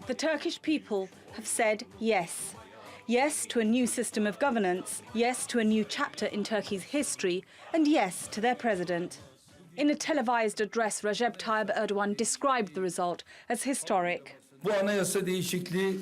The Turkish people have said yes. Yes to a new system of governance, yes to a new chapter in Turkey's history, and yes to their president. In a televised address, Recep Tayyip Erdogan described the result as historic. Bu anayasa değişikliği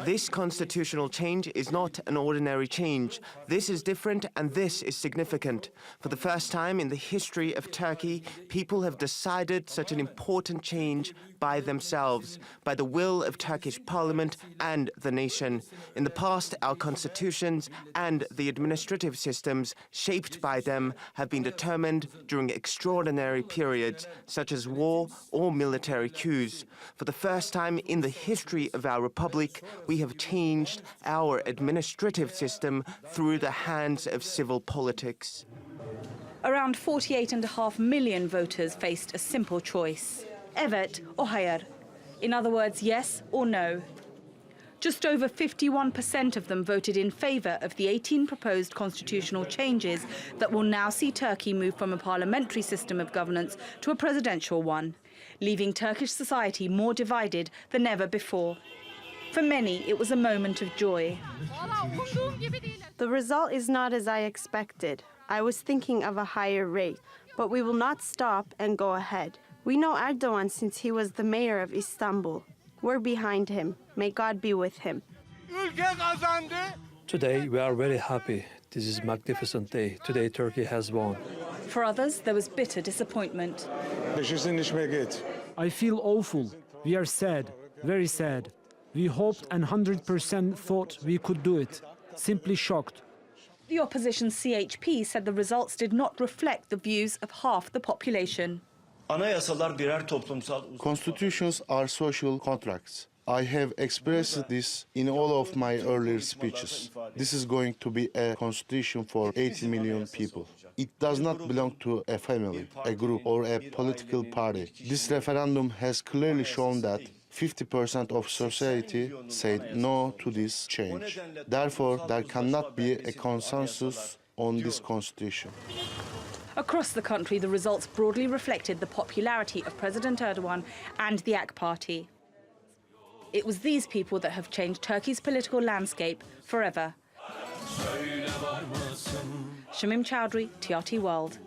This constitutional change is not an ordinary change. This is different and this is significant. For the first time in the history of Turkey, people have decided such an important change by themselves, by the will of Turkish parliament and the nation. In the past, our constitutions and the administrative systems shaped by them have been determined during extraordinary periods, such as war or military coups. For the first time in the history of our republic, we have changed our administrative system through the hands of civil politics. Around 48.5 million voters faced a simple choice: evet or hayır. In other words, yes or no. Just over 51% of them voted in favour of the 18 proposed constitutional changes that will now see Turkey move from a parliamentary system of governance to a presidential one, leaving Turkish society more divided than ever before. For many, it was a moment of joy. The result is not as I expected. I was thinking of a higher rate, but we will not stop and go ahead. We know Erdogan since he was the mayor of Istanbul. We're behind him. May God be with him. Today, we are very happy. This is a magnificent day. Today, Turkey has won. For others, there was bitter disappointment. I feel awful. We are sad, very sad. We hoped and 100% thought we could do it. Simply shocked. The opposition CHP said the results did not reflect the views of half the population. Constitutions are social contracts. I have expressed this in all of my earlier speeches. This is going to be a constitution for 80 million people. It does not belong to a family, a group, or a political party. This referendum has clearly shown that 50% of society said no to this change. Therefore, there cannot be a consensus on this constitution. Across the country, the results broadly reflected the popularity of President Erdogan and the AK Party. It was these people that have changed Turkey's political landscape forever. Shamim Chowdhury, TRT World.